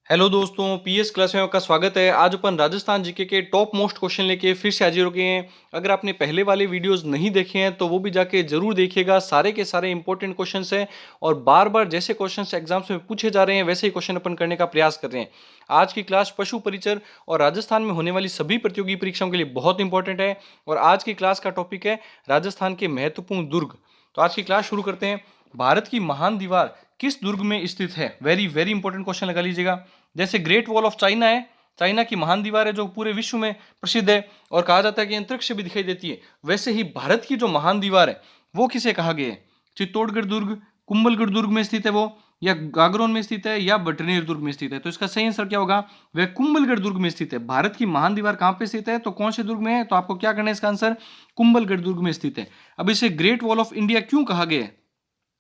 Hello दोस्तों, PS class में आपका स्वागत है। आज अपन राजस्थान जीके के टॉप मोस्ट क्वेश्चन लेके फिर से हाजिर हो गए हैं। अगर आपने पहले वाले वीडियोस नहीं देखे हैं तो वो भी जाके जरूर देखिएगा। सारे के सारे इंपॉर्टेंट क्वेश्चंस हैं और बार बार जैसे क्वेश्चंस एग्जाम्स में पूछे जा रहे हैं वैसे ही क्वेश्चन अपन करने का प्रयास कर रहे हैं। आज की क्लास पशु परिचर और राजस्थान में होने वाली सभी प्रतियोगी परीक्षाओं के लिए बहुत इंपॉर्टेंट है। और आज की क्लास का टॉपिक है राजस्थान के महत्वपूर्ण दुर्ग। तो आज की क्लास शुरू करते हैं। भारत की महान दीवार किस दुर्ग में स्थित है? वेरी वेरी इंपॉर्टेंट क्वेश्चन लगा लीजिएगा। जैसे ग्रेट वॉल ऑफ चाइना है, चाइना की महान दीवार है जो पूरे विश्व में प्रसिद्ध है और कहा जाता है कि अंतरिक्ष से भी दिखाई देती है। वैसे ही भारत की जो महान दीवार है वो किसे कहा गया है? चित्तौड़गढ़ दुर्ग, कुंभलगढ़ दुर्ग में स्थित है वो, या गागरोन में स्थित है, या बटनेर दुर्ग में स्थित है? तो इसका सही आंसर क्या होगा? वह कुंभलगढ़ दुर्ग में स्थित है। भारत की महान दीवार कहां पे स्थित है? तो कौन से दुर्ग में है? तो आपको क्या करना है, इसका आंसर कुंभलगढ़ दुर्ग में स्थित है। अब इसे ग्रेट वॉल ऑफ इंडिया क्यों कहा गया है?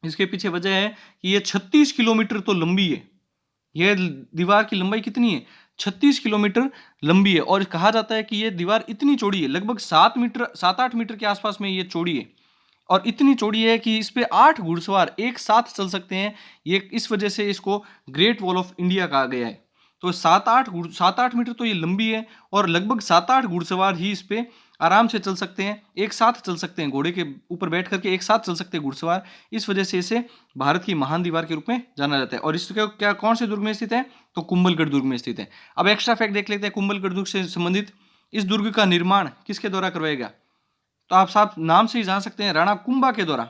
इसके पीछे वजह है कि यह 36 किलोमीटर तो लंबी है। यह दीवार की लंबाई कितनी है? 36 किलोमीटर लंबी है। और कहा जाता है कि यह दीवार इतनी चौड़ी है, लगभग 7-8 मीटर के आसपास में यह चौड़ी है। और इतनी चौड़ी है कि इस पे 8 घुड़सवार एक साथ चल सकते हैं। ये इस वजह से इसको ग्रेट वॉल ऑफ इंडिया कहा गया है। तो 7-8 मीटर तो ये लंबी है और लगभग 7-8 घुड़सवार ही इस पे आराम से चल सकते हैं, एक साथ चल सकते हैं, घोड़े के ऊपर बैठ करके एक साथ चल सकते हैं घुड़सवार। इस वजह से इसे भारत की महान दीवार के रूप में जाना जाता है। और इसके क्या कौन से दुर्ग में स्थित है? तो कुंभलगढ़ दुर्ग में स्थित है। अब एक्स्ट्रा फैक्ट देख लेते हैं कुंभलगढ़ दुर्ग से संबंधित। इस दुर्ग का निर्माण किसके द्वारा करवाया गया? तो आप साफ नाम से ही जान सकते हैं, राणा कुंभा के द्वारा।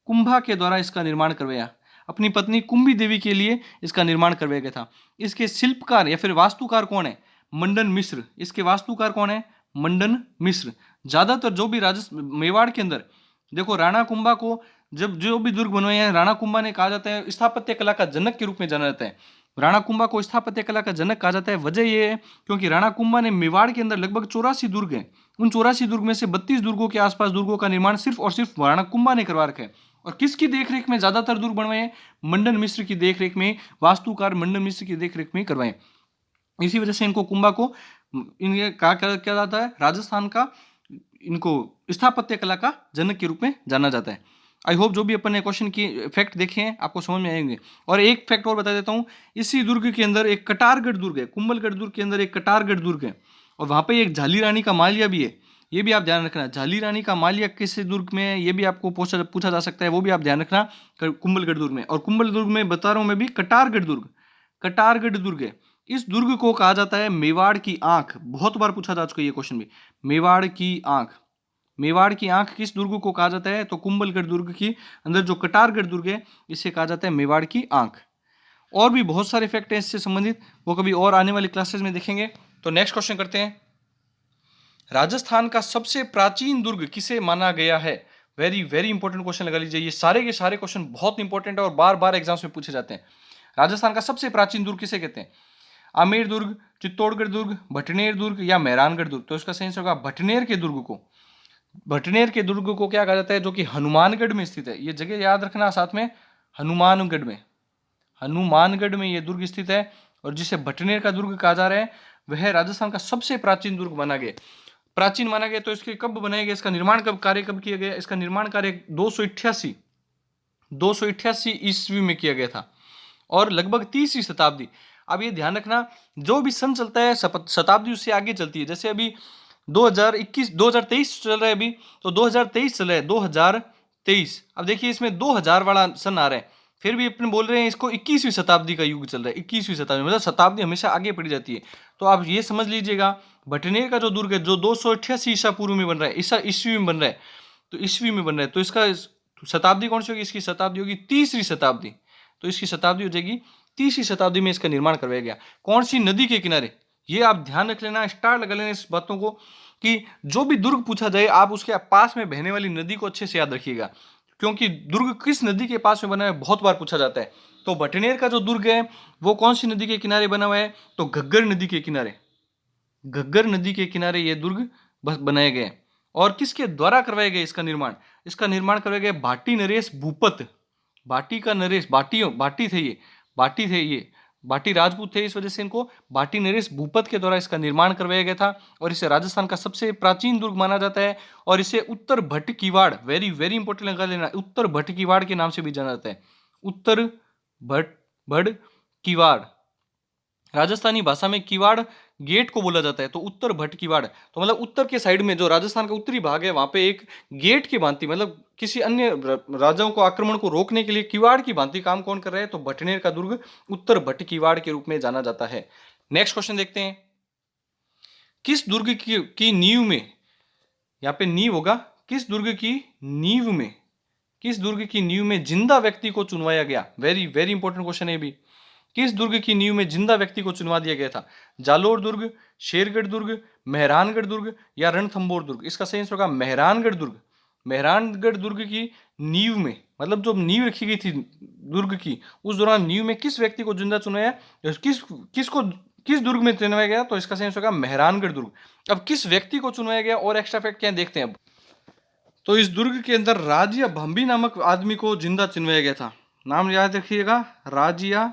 कुंभा के द्वारा इसका निर्माण करवाया। अपनी पत्नी कुंभी देवी के लिए इसका निर्माण करवाया गया था। इसके शिल्पकार या फिर वास्तुकार कौन है? मंडन मिश्र। इसके वास्तुकार कौन है? मंडन मिश्र। ज्यादातर जो भी राजस्थान मेवाड़ के अंदर देखो, राणा कुंभा को जब जो भी दुर्ग बनवाए हैं, राणा कुंभा ने कहा जाता है स्थापत्य कला का जनक के रूप में जाना जाता है। राणा कुंभा को स्थापत्य कला का जनक कहा जाता है। वजह यह है क्योंकि राणा कुंभा ने मेवाड़ के अंदर लगभग 84 दुर्ग हैं। उन 84 दुर्ग में से 32 दुर्गों के आसपास दुर्गों का निर्माण सिर्फ और सिर्फ राणा कुंभा ने करवा रखा है। और किसकी देखरेख में ज्यादातर दुर्ग बनवाए हैं? मंडन मिश्र की देखरेख में, वास्तुकार मंडन मिश्र की देखरेख में करवाए। इसी वजह से इनको कुंभा को इनके क्या जाता है, राजस्थान का, इनको स्थापत्य कला का जनक के रूप में जाना जाता है। आई होप जो भी अपन ने क्वेश्चन की फैक्ट देखे हैं आपको समझ में आएंगे। और एक फैक्ट और बता देता हूं, इसी दुर्ग के अंदर एक कटारगढ़ दुर्ग है। कुंभलगढ़ दुर्ग के अंदर एक कटारगढ़ दुर्ग है और वहां पे एक झाली रानी का मालिया भी है। ये भी आप ध्यान रखना, झाली रानी का मालिया किस दुर्ग में है ये भी आपको पूछा जा सकता है, वो भी आप ध्यान रखना कुंभलगढ़ दुर्ग में। और कुंभल दुर्ग में बता रहा हूं मैं भी, कटारगढ़ दुर्ग, कटारगढ़ दुर्ग है। इस दुर्ग को कहा जाता है मेवाड़ की आंख। बहुत बार पूछा जा चुका है ये क्वेश्चन भी। मेवाड़ की आंख, मेवाड़ की आंख किस दुर्ग को कहा जाता है? तो कुंभलगढ़ दुर्ग की अंदर जो कटारगढ़ दुर्ग है इसे कहा जाता है मेवाड़ की आंख। और भी बहुत सारे फैक्ट हैं इससे संबंधित, वो कभी और आने वाली क्लासेस में देखेंगे। तो नेक्स्ट क्वेश्चन करते हैं। राजस्थान का सबसे प्राचीन दुर्ग किसे माना गया है? वेरी वेरी इंपॉर्टेंट क्वेश्चन लगा लीजिए। ये सारे के सारे क्वेश्चन बहुत इंपॉर्टेंट है और बार बार एग्जाम्स में पूछे जाते हैं। राजस्थान का सबसे प्राचीन दुर्ग किसे कहते हैं? आमेर दुर्ग, चित्तौड़गढ़ दुर्ग, भटनेर दुर्ग, या मेहरानगढ़ दुर्ग? तो इसका सही आंसर होगा भटनेर के दुर्ग को। भटनेर के दुर्ग को क्या कहा जाता है? जो कि हनुमानगढ़ में स्थित है। ये जगह याद रखना साथ में, हनुमानगढ़ में, हनुमानगढ़ में ये दुर्ग स्थित है। और जिसे भटनेर का दुर्ग कहा जा रहा है वह राजस्थान का सबसे प्राचीन दुर्ग माना गया। प्राचीन माना गया तो इसके कब बनाया गया, इसका निर्माण कब किया गया? इसका निर्माण कार्य 288 ईस्वी में किया गया था और लगभग 30वीं शताब्दी। अब ये ध्यान रखना, जो भी सन चलता है शताब्दी उससे आगे चलती है। जैसे अभी 2023 चल रहा है, अभी तो 2023 चल रहा है, 2023। अब देखिए इसमें 2000 वाला सन आ रहा है, फिर भी अपने बोल रहे हैं इसको 21वीं शताब्दी का युग चल रहा है। 21वीं शताब्दी मतलब शताब्दी हमेशा आगे बढ़ी जाती है। तो आप ये समझ लीजिएगा, भटनेर का जो दुर्ग है जो 288 ईसा पूर्व में बन रहा है, ईस्वी में बन रहा है, तो ईस्वी में बन रहा है, तो इसका शताब्दी कौन सी होगी? इसकी शताब्दी होगी 30वीं शताब्दी। तो इसकी शताब्दी हो जाएगी 30वीं शताब्दी में इसका निर्माण करवाया गया। कौन सी नदी के किनारे? ये आप ध्यान रख लेना, स्टार लगा लेना इस बातों को कि जो भी दुर्ग पूछा जाए आप उसके पास में बहने वाली नदी को अच्छे से याद रखिएगा, क्योंकि दुर्ग किस नदी के पास में बना है बहुत बार पूछा जाता है। तो भटनेर का जो दुर्ग है वो कौन सी नदी के किनारे बना हुआ है? तो घग्गर नदी के किनारे, घग्गर नदी के किनारे ये दुर्ग बनाए गए। और किसके द्वारा करवाया गया इसका निर्माण? इसका निर्माण करवाया गया भाटी नरेश भूपत। भाटी का नरेश, भाटी थे ये, भाटी थे ये, भाटी राजपूत थे, इस वजह से इनको भाटी नरेश भूपत के द्वारा इसका निर्माण करवाया गया था। और इसे राजस्थान का सबसे प्राचीन दुर्ग माना जाता है। और इसे उत्तर भटकीवाड़, वेरी वेरी इंपॉर्टेंट लगा लेना, उत्तर भटकीवाड़ के नाम से भी जाना जाता है। उत्तर भटकीवाड़, राजस्थानी भाषा में किवाड़ गेट को बोला जाता है, तो उत्तर भट किवाड़, तो मतलब उत्तर के साइड में जो राजस्थान का उत्तरी भाग है वहां पे एक गेट की भांति, मतलब किसी अन्य राजाओं को आक्रमण को रोकने के लिए किवाड़ की भांति काम कौन कर रहा है, तो भटनेर का दुर्ग उत्तर भट किवाड़ के रूप में जाना जाता है। नेक्स्ट क्वेश्चन देखते हैं, किस दुर्ग की नींव में, यहाँ पे नींव होगा, किस दुर्ग की नींव में, किस दुर्ग की नींव में जिंदा व्यक्ति को चुनवाया गया, वेरी वेरी इंपॉर्टेंट क्वेश्चन है भी, किस दुर्ग की नींव में जिंदा व्यक्ति को चुनवा दिया गया था, जालोर दुर्ग, शेरगढ़ दुर्ग, मेहरानगढ़ दुर्ग या रणथंभौर दुर्ग। इसका सही आंसर होगा मेहरानगढ़ दुर्ग। मेहरानगढ़ दुर्ग की नींव में, मतलब जो नींव रखी गई थी दुर्ग की, उस दौरान नींव में किस व्यक्ति को जिंदा चुनाया, किस दुर्ग में चुनवाया गया, तो इसका सही आंसर होगा मेहरानगढ़ दुर्ग। अब किस व्यक्ति को चुनवाया गया और एक्स्ट्रा फैक्ट क्या देखते हैं अब। तो इस दुर्ग के अंदर राजिया भांबी नामक आदमी को जिंदा चुनवाया गया था। नाम याद रखिएगा, राजिया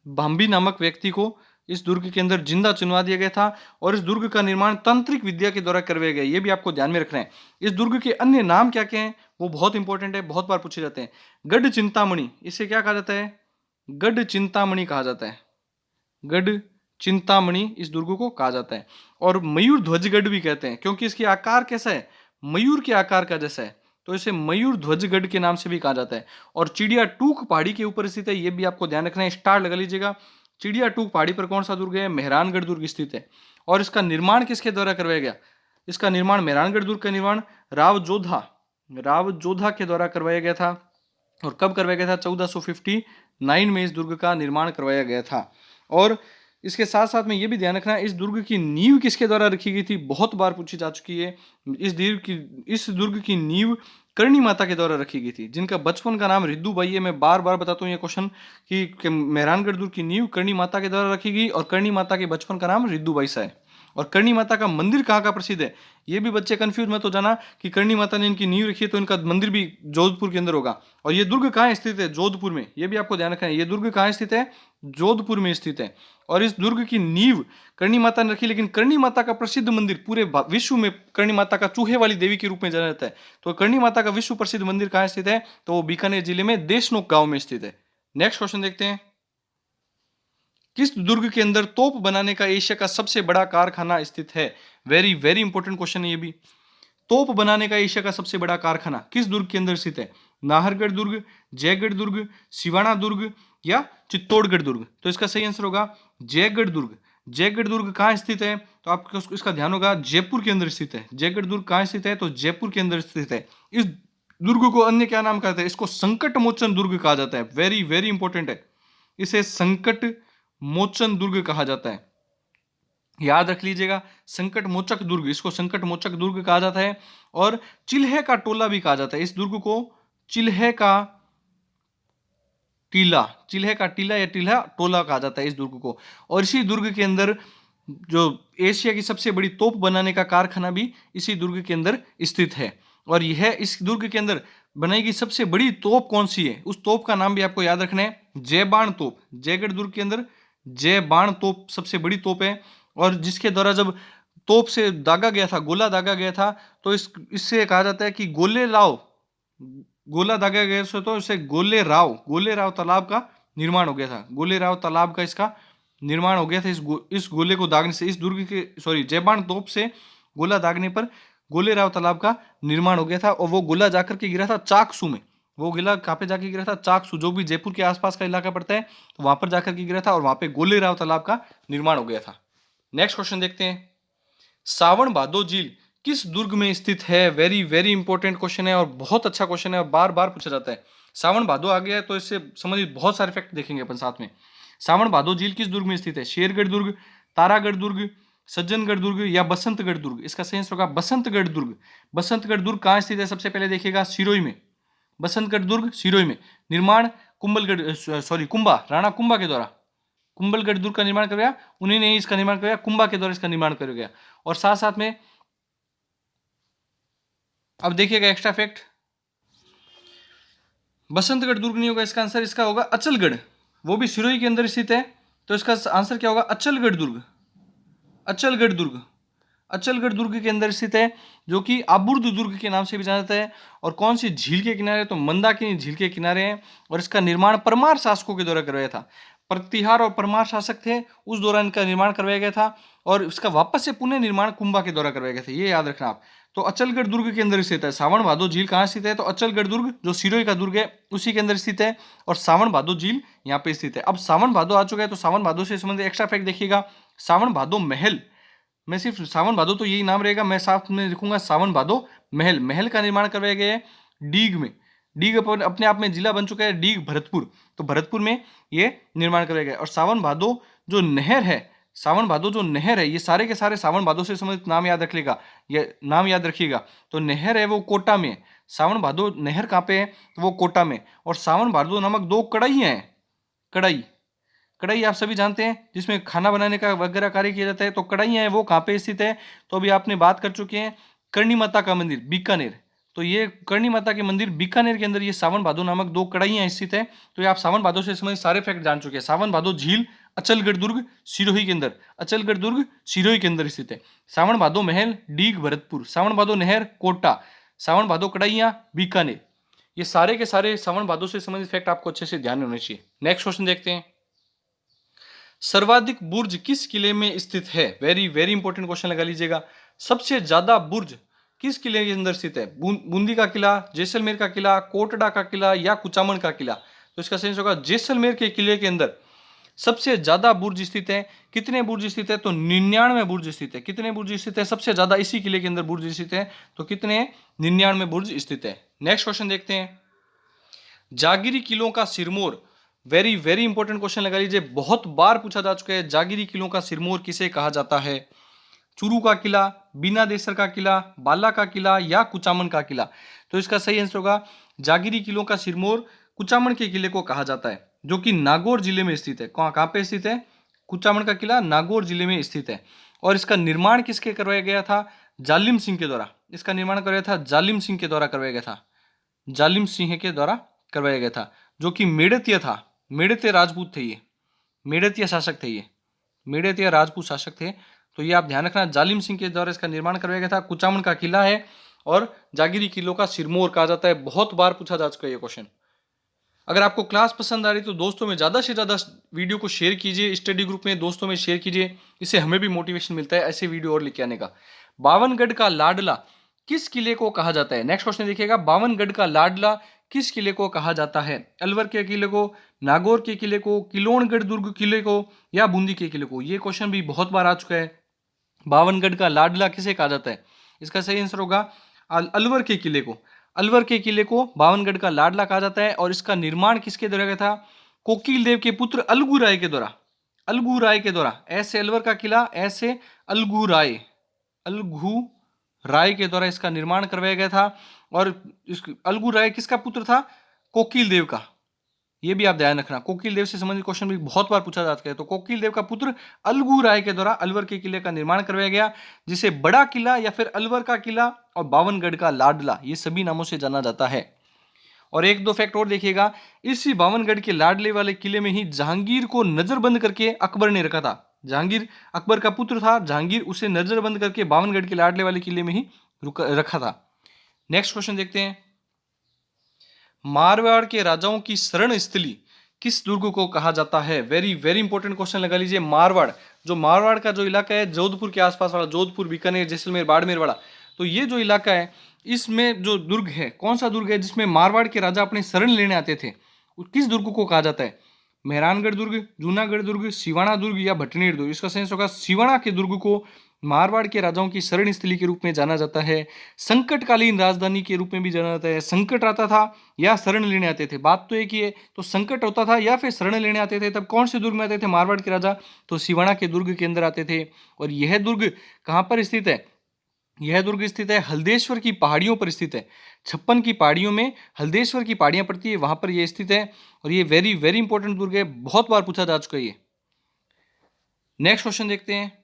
भांबी नामक व्यक्ति को इस दुर्ग के अंदर जिंदा चुनवा दिया गया था और इस दुर्ग का निर्माण तांत्रिक विद्या के द्वारा करवाया गया। ये भी आपको ध्यान में रखना है। इस दुर्ग के अन्य नाम क्या क्या हैं वो बहुत इंपॉर्टेंट है, बहुत बार पूछे जाते हैं। गढ़ चिंतामणि, इसे क्या कहा जाता है, गढ़ चिंतामणि कहा जाता है, गढ़ चिंतामणि इस दुर्ग को कहा जाता है। और मयूर ध्वजगढ़ भी कहते हैं, क्योंकि इसकी आकार कैसा है, मयूर के आकार का जैसा है, तो इसे मयूर ध्वजगढ़ के नाम से भी कहा जाता है। और चिड़िया टूक पहाड़ी के ऊपर स्थित है, ये भी आपको ध्यान रखना है, स्टार लगा लीजिएगा। चिड़िया टूक पहाड़ी पर कौन सा दुर्ग है, मेहरानगढ़ दुर्ग स्थित है। और इसका निर्माण किसके द्वारा करवाया गया, इसका निर्माण, मेहरानगढ़ दुर्ग का निर्माण राव जोधा के द्वारा करवाया गया था। और कब करवाया गया था, 1459 में इस दुर्ग का निर्माण करवाया गया था। और इसके साथ साथ में ये भी ध्यान रखना है, इस दुर्ग की नींव किसके द्वारा रखी गई थी, बहुत बार पूछी जा चुकी है। इस दुर्ग की नींव करणी माता के द्वारा रखी गई थी, जिनका बचपन का नाम रिद्दू बाई है। मैं बार बार बताता हूँ ये क्वेश्चन कि मेहरानगढ़ दुर्ग की नींव करणी माता के द्वारा रखी गई और करणी माता के बचपन का नाम रिद्दू बाई सा है। और करणी माता का मंदिर कहाँ का प्रसिद्ध है, ये भी बच्चे कंफ्यूज मत हो जाना कि करणी माता ने इनकी नींव रखी है तो इनका मंदिर भी जोधपुर के अंदर होगा। और ये दुर्ग कहाँ स्थित है, जोधपुर में, ये भी आपको ध्यान रखना है। ये दुर्ग कहाँ स्थित है, जोधपुर में स्थित है। और इस दुर्ग की नींव करणी माता ने रखी, लेकिन करणी माता का प्रसिद्ध मंदिर पूरे विश्व में करणी माता का चूहे वाली देवी के रूप में जाना जाता है। तो करणी माता का विश्व प्रसिद्ध मंदिर कहाँ स्थित है, तो वो बीकानेर जिले में देशनोक गांव में स्थित है। नेक्स्ट क्वेश्चन देखते हैं, किस दुर्ग के अंदर तोप बनाने का एशिया का सबसे बड़ा कारखाना स्थित है। वेरी वेरी इंपॉर्टेंट क्वेश्चन है ये भी। तोप बनाने का एशिया का सबसे बड़ा कारखाना किस दुर्ग के अंदर स्थित है, नाहरगढ़ दुर्ग, जयगढ़ दुर्ग, सिवाना दुर्ग या चित्तौड़गढ़ दुर्ग। तो इसका सही आंसर होगा जयगढ़ दुर्ग। जयगढ़ दुर्ग कहाँ स्थित है, तो आपको इसका ध्यान होगा, जयपुर के अंदर स्थित है। जयगढ़ दुर्ग कहाँ स्थित है, तो जयपुर के अंदर स्थित है। इस दुर्ग को अन्य क्या नाम कहते हैं, इसको संकट मोचन दुर्ग कहा जाता है। वेरी वेरी इंपॉर्टेंट है, इसे संकट मोचन दुर्ग कहा जाता है, याद रख लीजिएगा। संकट मोचक दुर्ग, इसको संकट मोचक दुर्ग कहा जाता है। और चिल्हे का टोला भी कहा जाता है इस दुर्ग को, चिल्हे का टीला, चिल्हे का टीला या टीला टोला कहा जाता है इस दुर्ग को। और इसी दुर्ग के अंदर जो एशिया की सबसे बड़ी तोप बनाने का कारखाना भी इसी दुर्ग के अंदर स्थित है। और यह इस दुर्ग के अंदर बनाई गई सबसे बड़ी तोप कौन सी है, उस तोप का नाम भी आपको याद रखना है, जयबाण तोप। जयगढ़ दुर्ग के अंदर जयबाण तोप सबसे बड़ी तोप है। और जिसके द्वारा जब तोप से दागा गया था, गोला दागा गया था, तो इससे कहा जाता है कि गोले लाओ, गोला दागा गया से, तो इसे गोले राव तालाब का निर्माण हो गया था। गोले राव तालाब का इसका निर्माण हो गया था इस गोले को दागने से, इस दुर्ग के जयबाण तोप से गोला दागने पर गोले राव तालाब का निर्माण हो गया था। और वो गोला जाकर के गिरा था चाकसू में। वो गोला कहाँ पे जाके गिरा था, चाकसू, जो भी जयपुर के आसपास का इलाका पड़ता है, तो वहां पर जाकर के गिरा था और वहां पे गोले राव तालाब का निर्माण हो गया था। नेक्स्ट क्वेश्चन देखते हैं, सावन भादो झील किस दुर्ग में स्थित है। वेरी वेरी इंपॉर्टेंट क्वेश्चन है और बहुत अच्छा क्वेश्चन है और बार बार पूछा जाता है। सावन भादो आ गया है तो इससे संबंधित बहुत सारे फैक्ट देखेंगे अपन साथ में। सावन भादो झील किस दुर्ग में स्थित है, शेरगढ़ दुर्ग, तारागढ़ दुर्ग, सज्जनगढ़ दुर्ग या बसंतगढ़ दुर्ग। इसका सही आंसर होगा बसंतगढ़ दुर्ग। बसंतगढ़ दुर्ग कहाँ स्थित है, सबसे पहले देखिएगा सिरोही में। बसंतगढ़ दुर्ग सिरोही में। निर्माण कुंभा, राणा कुंभा के द्वारा कुंभलगढ़ दुर्ग का निर्माण करवाया, उन्हीं ने इसका निर्माण करवाया, कुंभा के द्वारा इसका निर्माण किया गया। और साथ साथ में अब देखिएगा एक्स्ट्रा फैक्ट, बसंतगढ़ दुर्ग नहीं होगा इसका आंसर, इसका होगा अचलगढ़, वो भी सिरोही के अंदर स्थित है। तो इसका आंसर क्या होगा, अचलगढ़ दुर्ग। अचलगढ़ दुर्ग, अचलगढ़ दुर्ग के अंदर स्थित है, जो कि आबुर्द दुर्ग के नाम से भी जाना जाता है। और कौन सी झील के किनारे, तो मंदाकिनी झील के किनारे है। और इसका निर्माण परमार शासकों के द्वारा करवाया था। प्रतिहार और परमार शासक थे, उस दौरान इनका निर्माण करवाया गया था और इसका वापस से पुनः निर्माण कुंभा के द्वारा करवाया गया था, ये याद रखना आप। तो अचलगढ़ दुर्ग के अंदर स्थित है। सावन भादो झील कहाँ स्थित है? तो अचलगढ़ दुर्ग जो सिरोही का दुर्ग है उसी के अंदर स्थित है और सावन भादो झील यहाँ पे स्थित है। अब सावन भादो आ चुका है तो सावन भादो से संबंधित एक्स्ट्रा फैक्ट देखिएगा। सावन भादो महल, मैं सिर्फ सावन भादो तो यही नाम रहेगा, मैं साथ में लिखूंगा सावन भादो महल। महल का निर्माण करवाया गया है डीग में। डीग अपने आप में जिला बन चुका है, डीग भरतपुर, तो भरतपुर में ये निर्माण करवाया गया। और सावन भादो जो नहर है, सावन भादो जो नहर है, ये सारे के सारे सावन भादो से संबंधित नाम याद रख लेगा, ये नाम याद रखिएगा। तो नहर है वो कोटा में, सावन भादो नहर कहाँ पे है? तो वो कोटा में। और सावन भादो नामक दो कड़ाइयाँ हैं, कड़ाई, कढ़ाई आप सभी जानते हैं जिसमें खाना बनाने का वगैरह कार्य किया जाता है, तो कढ़ाइयाँ हैं वो कहाँ पे स्थित है? तो अभी आपने बात कर चुके हैं करणी माता का मंदिर बीकानेर, तो ये करणी माता के मंदिर बीकानेर के अंदर ये सावन भादो नामक दो कढ़ाइयाँ स्थित है। तो ये आप सावन भादो से संबंधित सारे फैक्ट जान चुके हैं। सावन भादो झील अचलगढ़ दुर्ग सिरोही के अंदर, अचलगढ़ दुर्ग सिरोही के अंदर स्थित है। सावन भादो महल डीग भरतपुर, सावन भादो नहर कोटा, सावन भादो कढ़ाइयाँ बीकानेर, ये सारे के सारे सावन भादो से संबंधित फैक्ट आपको अच्छे से ध्यान होने चाहिए। नेक्स्ट क्वेश्चन देखते हैं। सर्वाधिक बुर्ज किस किले में स्थित है? वेरी वेरी इंपॉर्टेंट क्वेश्चन लगा लीजिएगा। सबसे ज्यादा बुर्ज किस किले के अंदर स्थित है? बूंदी का किला, जैसलमेर का किला, कोटड़ा का किला या कुचामन का किला? तो इसका सही होगा जैसलमेर के किले के अंदर सबसे ज्यादा बुर्ज स्थित है। कितने बुर्ज स्थित है? तो 99 बुर्ज स्थित है। कितने बुर्ज स्थित है? सबसे ज्यादा इसी किले के अंदर बुर्ज स्थित है, तो कितने? 99 बुर्ज स्थित है। नेक्स्ट क्वेश्चन देखते हैं। जागिरी किलों का Sirmaur, very very important question लगा लीजिए, बहुत बार पूछा जा चुका है। जागिरी किलों का सिरमौर किसे कहा जाता है? चूरू का किला, बीना देसर का किला, बाला का किला या कुचामन का किला? तो इसका सही आंसर होगा जागिरी किलों का सिरमौर कुचामन के किले को कहा जाता है, जो कि नागौर जिले में स्थित है। कहाँ पे स्थित है? कुचामन का किला नागौर जिले में स्थित है। और इसका निर्माण किसके करवाया गया था? जालिम सिंह के द्वारा। इसका निर्माण करवाया था जालिम सिंह के द्वारा करवाया गया था, जालिम सिंह के द्वारा करवाया गया था, जो कि मेड़तिया था, मेड़तिया राजपूत थे, ये मेड़तिया शासक थे, ये मेड़तिया राजपूत शासक थे। तो ये आप ध्यान रखना, जालिम सिंह के द्वारा इसका निर्माण करवाया गया था। कुचामन का किला है और जागिरी किलों का सिरमौर कहा जाता है। बहुत बार पूछा जा चुका है ये क्वेश्चन। अगर आपको क्लास पसंद आ रही तो दोस्तों में ज़्यादा से ज़्यादा वीडियो को शेयर कीजिए, स्टडी ग्रुप में दोस्तों में शेयर कीजिए, इससे हमें भी मोटिवेशन मिलता है ऐसे वीडियो और लेके आने का। बावनगढ़ का लाडला किस किले को कहा जाता है? नेक्स्ट क्वेश्चन देखिएगा। बावनगढ़ का लाडला किस किले को कहा जाता है? अलवर के किले को, नागौर के किले को, किलोणगढ़ दुर्ग किले को या बूंदी के किले को? ये क्वेश्चन भी बहुत बार आ चुका है। बावनगढ़ का लाडला किसे कहा जाता है? इसका सही आंसर होगा अलवर के किले को। अलवर के किले को बावनगढ़ का लाडला कहा जाता है। और इसका निर्माण किसके द्वारा किया था? कोकिल देव के पुत्र अलगू राय के द्वारा, अलगू राय के द्वारा। ऐसे अलवर का किला, ऐसे अलगू राय, अलगू राय के द्वारा इसका निर्माण करवाया गया था। और अलगू राय किसका पुत्र था? कोकिल देव का। ये भी आप ध्यान रखना, कोकिल देव से संबंधित क्वेश्चन भी बहुत बार पूछा जाता है। तो कोकिल देव का पुत्र अलगू राय के द्वारा अलवर के किले का निर्माण करवाया गया, जिसे बड़ा किला या फिर अलवर का किला और बावनगढ़ का लाडला, ये सभी नामों से जाना जाता है। और एक दो फैक्ट और देखिएगा, इसी बावनगढ़ के लाडले वाले किले में ही जहांगीर को नजरबंद करके अकबर ने रखा था। जहांगीर अकबर का पुत्र था, जहांगीर उसे नजरबंद करके बावनगढ़ के लाडले वाले किले में ही रखा था। नेक्स्ट क्वेश्चन देखते हैं। मारवाड़ के राजाओं की शरण स्थली किस दुर्ग को कहा जाता है? वेरी वेरी इंपॉर्टेंट क्वेश्चन लगा लीजिए। मारवाड़, जो मारवाड़ का जो इलाका है जोधपुर के आसपास वाला, जोधपुर, बीकानेर, जैसलमेर, बाड़मेर वाला, तो ये जो इलाका है इसमें जो दुर्ग है, कौन सा दुर्ग है जिसमें मारवाड़ के राजा अपने शरण लेने आते थे? किस दुर्ग को कहा जाता है? मेहरानगढ़ दुर्ग, जूनागढ़ दुर्ग, सिवाना दुर्ग या भटनेर दुर्ग? इसका सेंस होगा सिवाना के दुर्ग को मारवाड़ के राजाओं की शरण स्थली के रूप में जाना जाता है। संकटकालीन राजधानी के रूप में भी जाना जाता है। संकट आता था या शरण लेने आते थे, बात तो एक ही है। तो संकट होता था या फिर शरण लेने आते थे, तब कौन से दुर्ग में आते थे मारवाड़ के राजा? तो सिवाना के दुर्ग के अंदर आते थे। और यह दुर्ग कहाँ पर स्थित है? यह दुर्ग स्थित है हल्देश्वर की पहाड़ियों पर स्थित है। 56 की पहाड़ियों में हल्देश्वर की पहाड़ियां पड़ती है, वहां पर यह स्थित है। और ये वेरी वेरी इंपॉर्टेंट दुर्ग है, बहुत बार पूछा जा चुका है ये। नेक्स्ट क्वेश्चन देखते हैं।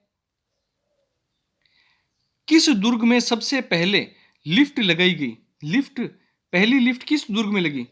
किस दुर्ग में सबसे पहले लिफ्ट लगाई गई? लिफ्ट, पहली लिफ्ट किस दुर्ग में लगी?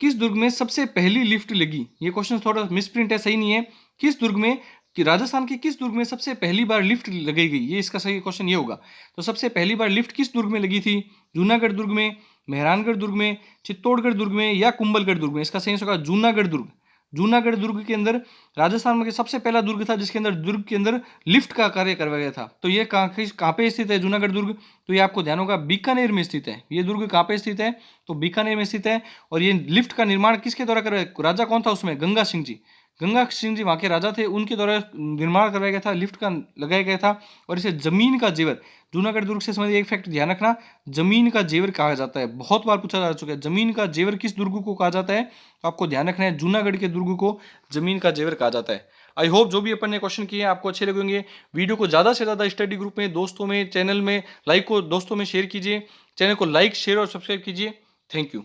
किस दुर्ग में सबसे पहली लिफ्ट लगी? ये क्वेश्चन थोड़ा मिसप्रिंट है, सही नहीं है। किस दुर्ग में, कि राजस्थान के किस दुर्ग में सबसे पहली बार लिफ्ट लगाई गई? ये इसका सही क्वेश्चन ये होगा। तो सबसे पहली बार लिफ्ट किस दुर्ग में लगी थी? जूनागढ़ दुर्ग में, मेहरानगढ़ दुर्ग में, चित्तौड़गढ़ दुर्ग में या कुंभलगढ़ दुर्ग में? इसका सही होगा जूनागढ़ दुर्ग। जूनागढ़ दुर्ग के अंदर राजस्थान में सबसे पहला दुर्ग था जिसके अंदर दुर्ग के अंदर लिफ्ट का कार्य करवाया गया था। तो ये कहाँ पे स्थित है जूनागढ़ दुर्ग? तो ये आपको ध्यान होगा बीकानेर में स्थित है। ये दुर्ग कहाँ पे स्थित है? तो बीकानेर में स्थित है। और ये लिफ्ट का निर्माण किसके द्वारा करवाया? राजा कौन था उसमें? गंगा सिंह जी। गंगा सिंह जी वहाँ के राजा थे, उनके द्वारा निर्माण करवाया गया था, लिफ्ट का लगाया गया था। और इसे जमीन का जेवर, जूनागढ़ दुर्ग से संबंधित एक फैक्ट ध्यान रखना, जमीन का जेवर कहा जाता है। बहुत बार पूछा जा चुका है, जमीन का जेवर किस दुर्ग को कहा जाता है? तो आपको ध्यान रखना है जूनागढ़ के दुर्ग को जमीन का जेवर कहा जाता है। आई होप जो भी अपन ने क्वेश्चन किए आपको अच्छे लगे होंगे। वीडियो को ज्यादा से ज्यादा स्टडी ग्रुप में, दोस्तों में, चैनल में लाइक को दोस्तों में शेयर कीजिए। चैनल को लाइक, शेयर और सब्सक्राइब कीजिए। Thank you.